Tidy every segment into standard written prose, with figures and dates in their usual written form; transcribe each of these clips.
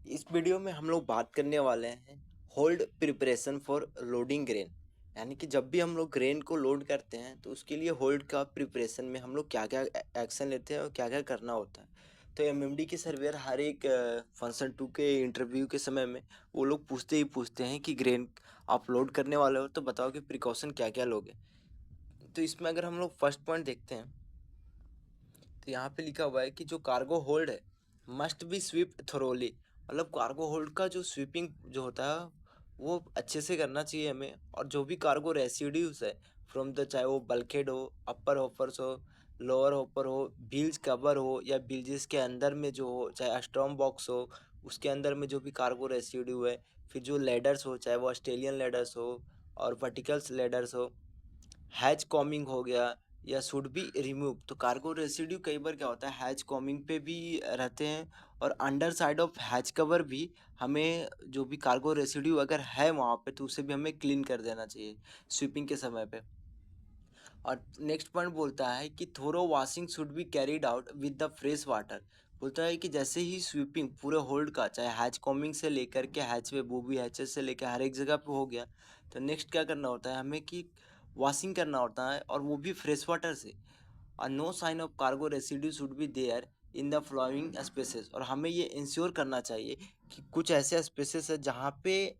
इस वीडियो में हम लोग बात करने वाले हैं hold preparation for loading grain. यानी कि जब भी हम लोग ग्रेन को लोड करते हैं तो उसके लिए होल्ड का प्रिपरेशन में हम लोग क्या क्या एक्शन लेते हैं और क्या क्या करना होता है। तो एमएमडी के सर्वेयर हर एक फंक्शन 2 के इंटरव्यू के समय में वो लोग पूछते हैं कि ग्रेन आप लोड करने वाले हो तो बताओ कि प्रिकॉशन क्या क्या लोगे। तो इसमें अगर हम लोग फर्स्ट पॉइंट देखते हैं तो यहाँ पे लिखा हुआ है कि जो कार्गो होल्ड है मस्ट बी स्वीप थोरोली। मतलब कार्गो होल्ड का जो स्वीपिंग जो होता है वो अच्छे से करना चाहिए हमें। और जो भी कार्गो रेसिड्यूज है फ्रॉम द, चाहे वो बल्कहेड हो, अपर होपर्स हो, लोअर होपर हो, बिल्ज कवर हो या बिल्जेस के अंदर में जो हो, चाहे स्टॉर्म बॉक्स हो उसके अंदर में जो भी कार्गो रेसिड्यू है, फिर जो लेडर्स हो चाहे वो ऑस्ट्रेलियन लेडर्स हो और वर्टिकल्स लेडर्स हो, हैच कॉमिंग हो गया या शुड बी रिमूव। तो कार्गो रेसिड्यू कई बार क्या होता है हैच कॉमिंग पे भी रहते हैं और under side of hatch cover भी हमें जो भी कार्गो रेसिड्यू अगर है वहाँ पे तो उसे भी हमें क्लीन कर देना चाहिए स्वीपिंग के समय पे। और नेक्स्ट पॉइंट बोलता है कि thorough washing should be carried out with the fresh water. बोलता है कि जैसे ही स्वीपिंग पूरे होल्ड का चाहे हैच कॉमिंग से लेकर के हैच पे बूबी हैचेस से लेकर हर एक जगह पे हो गया तो नेक्स्ट क्या करना होता है हमें कि वॉशिंग करना होता है और वो भी फ्रेश वाटर से। और no sign of cargo residue should be there in the flowing spaces. और हमें ये इंश्योर करना चाहिए कि कुछ ऐसे स्पेसेस है जहाँ पे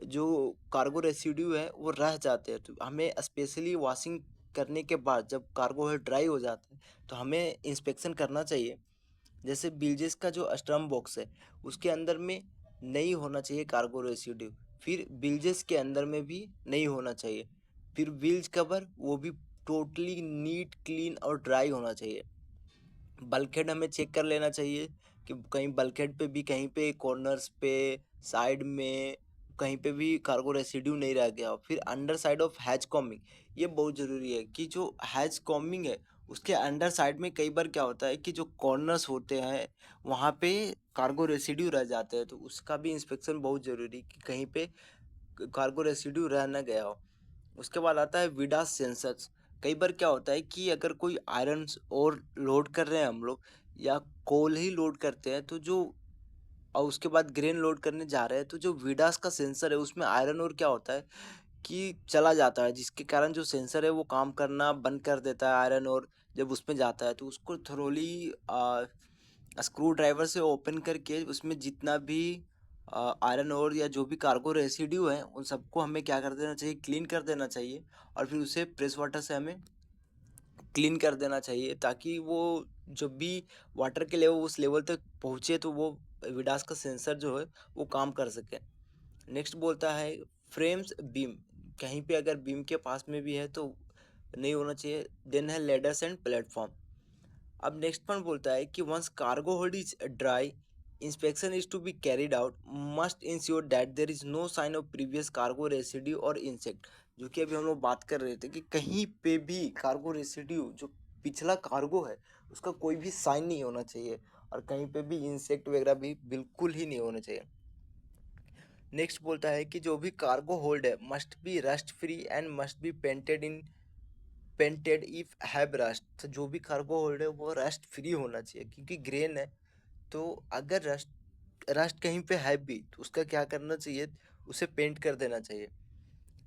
जो कार्गो रेसिड्यू है वो रह जाते हैं तो हमें स्पेशली वॉशिंग करने के बाद जब कार्गो है ड्राई हो जाता है तो हमें इंस्पेक्शन करना चाहिए। जैसे बिल्जेस का जो स्टर्म बॉक्स है उसके अंदर में नहीं होना चाहिए कार्गो रेसिड्यू, फिर बिल्जेस के अंदर में भी नहीं होना चाहिए, फिर बिल्ज कवर वो भी टोटली नीट क्लीन और ड्राई होना चाहिए। बल्कहेड हमें चेक कर लेना चाहिए कि कहीं बल्कहेड पे भी कहीं पे कॉर्नर्स पे साइड में कहीं पे भी कार्गो रेसिड्यू नहीं रह गया हो। फिर under side of hatch combing ये बहुत ज़रूरी है कि जो हैच कॉमिंग है उसके अंडर साइड में कई बार क्या होता है कि जो कॉर्नर्स होते हैं वहाँ पे कार्गो रेसिड्यू रह जाते हैं तो उसका भी इंस्पेक्शन बहुत ज़रूरी कि कहीं पे कार्गो रेसिड्यू रह ना गया हो। उसके बाद आता है विडास सेंसर्स। कई बार क्या होता है कि अगर कोई आयरन और लोड कर रहे हैं हम लोग या कोल ही लोड करते हैं तो जो और उसके बाद ग्रेन लोड करने जा रहे हैं तो जो विडास का सेंसर है उसमें आयरन और क्या होता है कि चला जाता है जिसके कारण जो सेंसर है वो काम करना बंद कर देता है आयरन और जब उसमें जाता है तो उसको थोरोली स्क्रू ड्राइवर से ओपन करके उसमें जितना भी आयरन और या जो भी कार्गो रेसिड्यू है उन सबको हमें क्या कर देना चाहिए क्लीन कर देना चाहिए। और फिर उसे प्रेस वाटर से हमें क्लीन कर देना चाहिए ताकि वो जब भी वाटर के लेवल उस लेवल तक पहुँचे तो वो विडास का सेंसर जो है वो काम कर सके। नेक्स्ट बोलता है फ्रेम्स बीम। कहीं पे अगर बीम के पास में भी है तो नहीं होना चाहिए। देन है लेडर्स एंड प्लेटफॉर्म। अब नेक्स्ट पॉइंट बोलता है कि once cargo hold is dry inspection is to be carried out must ensure that there is no sign of previous cargo residue और इंसेक्ट। जो कि अभी हम लोग बात कर रहे थे कि कहीं पे भी कार्गो रेसिड्यू जो पिछला कार्गो है उसका कोई भी साइन नहीं होना चाहिए और कहीं पे भी इंसेक्ट वगैरह भी बिल्कुल ही नहीं होने चाहिए। नेक्स्ट बोलता है कि जो भी कार्गो होल्ड है must B rust free and must be painted if have rust. तो जो भी कार्गो होल्ड है वो रस्ट फ्री होना चाहिए क्योंकि ग्रेन है तो अगर रस्ट रस्ट कहीं पे है भी तो उसका क्या करना चाहिए उसे पेंट कर देना चाहिए।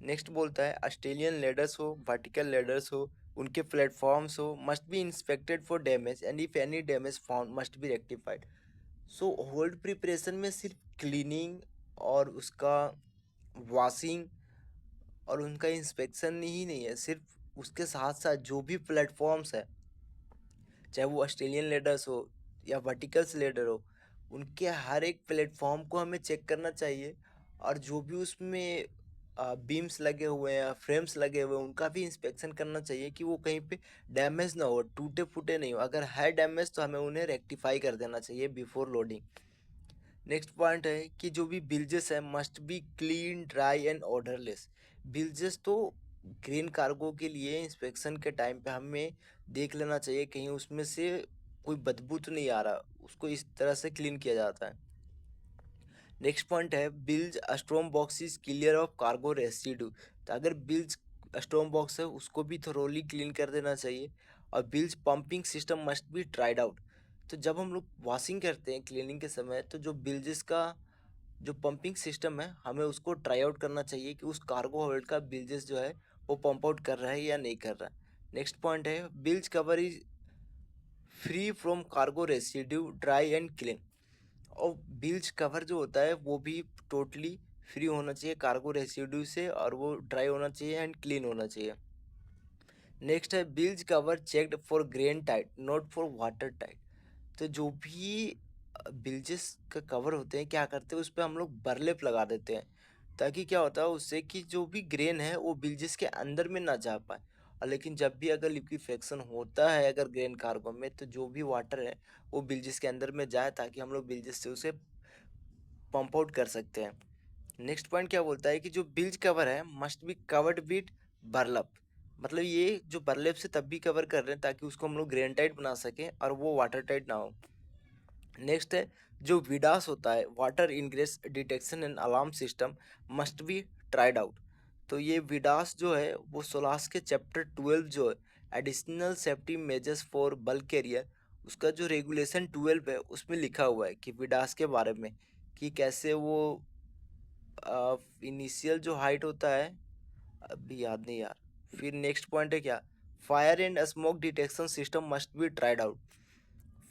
नेक्स्ट बोलता है ऑस्ट्रेलियन लेडर्स हो वर्टिकल लेडर्स हो उनके प्लेटफॉर्म्स हो must be inspected for damage and if any damage found must be rectified. So hold preparation में सिर्फ क्लीनिंग और उसका वॉशिंग और उनका इंस्पेक्शन ही नहीं है, सिर्फ उसके साथ साथ जो भी प्लेटफॉर्म्स है चाहे वो ऑस्ट्रेलियन लेडर्स हो या वर्टिकल्स लेडर हो उनके हर एक प्लेटफॉर्म को हमें चेक करना चाहिए। और जो भी उसमें बीम्स लगे हुए हैं फ्रेम्स लगे हुए हैं उनका भी इंस्पेक्शन करना चाहिए कि वो कहीं पे डैमेज ना हो टूटे फूटे नहीं हो। अगर है डैमेज तो हमें उन्हें रेक्टिफाई कर देना चाहिए बिफोर लोडिंग। नेक्स्ट पॉइंट है कि जो भी बिल्जेस है must be clean dry and odourless. Bilges तो ग्रीन कार्गो के लिए इंस्पेक्शन के टाइम पे हमें देख लेना चाहिए कहीं उसमें से कोई बदबू तो नहीं आ रहा, उसको इस तरह से क्लीन किया जाता है। नेक्स्ट पॉइंट है bilge strum box is clear of cargo residue. तो अगर बिल्ज स्टोम बॉक्स है उसको भी थोरोली क्लीन कर देना चाहिए। और bilge pumping system must be tried out. तो जब हम लोग वॉशिंग करते हैं क्लीनिंग के समय, तो जो बिल्जेस का जो पंपिंग सिस्टम है, हमें उसको ट्राई आउट करना चाहिए कि उस कार्गो होल्ड का बिल्जेस जो है वो पंप आउट कर रहा है या नहीं कर रहा है। नेक्स्ट पॉइंट है bilge cover is free from cargo residue dry and clean. और बिल्ज कवर जो होता है वो भी टोटली फ्री होना चाहिए कार्गो रेसिड्यू से, और वो ड्राई होना चाहिए एंड क्लीन होना चाहिए। नेक्स्ट है bilge cover checked for grain tight not for water tight. तो जो भी बिल्जेस का कवर होते हैं, क्या करते हैं उस पर हम लोग बरलेप लगा देते हैं, ताकि क्या होता है उससे कि जो भी ग्रेन है वो बिल्जेस के अंदर में ना जा पाए। और लेकिन जब भी अगर लिक्विफेक्शन होता है अगर ग्रेन कार्गो में, तो जो भी वाटर है वो बिल्जेस के अंदर में जाए, ताकि हम लोग बिल्जेस से उसे पंप आउट कर सकते हैं। नेक्स्ट पॉइंट क्या बोलता है कि जो बिल्ज कवर है must be covered with burlap. मतलब ये जो बर्लप से तब भी कवर कर रहे हैं ताकि उसको हम लोग ग्रेन टाइट बना सकें और वो वाटर टाइट ना हो। नेक्स्ट है जो विडास होता है water ingress detection and alarm system must be tried out. तो ये विडास जो है वो सोलास के चैप्टर 12 जो है additional safety measures for bulk carrier, उसका जो रेगुलेशन 12 है उसमें लिखा हुआ है कि विडास के बारे में, कि कैसे वो इनिशियल जो हाइट होता है, अभी याद नहीं यार। फिर नेक्स्ट पॉइंट है क्या, fire and smoke detection system must be tried out.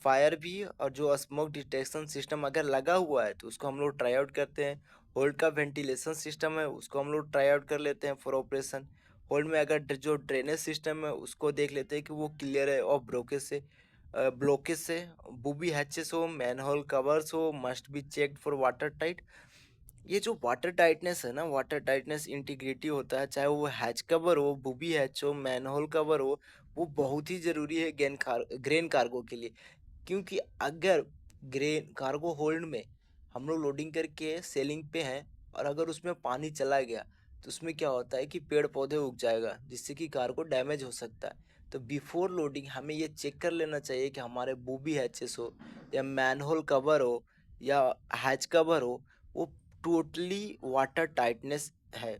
Fire भी और जो स्मोक डिटेक्शन सिस्टम अगर लगा हुआ है तो उसको हम लोग ट्राई आउट करते हैं। होल्ड का वेंटिलेशन सिस्टम है उसको हम लोग ट्राई आउट कर लेते हैं फॉर ऑपरेशन। होल्ड में अगर जो ड्रेनेज सिस्टम है उसको देख लेते हैं कि वो क्लियर है और ब्लॉकेज से। बुबी हैचेस हो मैनहोल कवर्स हो must be checked for water tight. ये जो वाटर टाइटनेस है ना, वाटर टाइटनेस इंटीग्रिटी होता है, चाहे वो हैच कवर हो बुबी हैच हो मैनहोल कवर हो, वो बहुत ही ज़रूरी है ग्रेन कार्गो के लिए। क्योंकि अगर ग्रेन कार्गो होल्ड में हम लोग लोडिंग करके सेलिंग पे हैं और अगर उसमें पानी चला गया, तो उसमें क्या होता है कि पेड़ पौधे उग जाएगा जिससे कि कार्गो डैमेज हो सकता है। तो बिफोर लोडिंग हमें ये चेक कर लेना चाहिए कि हमारे बूबी हैचेस हो या मैनहोल कवर हो या हैच कवर हो, वो टोटली वाटर टाइटनेस है।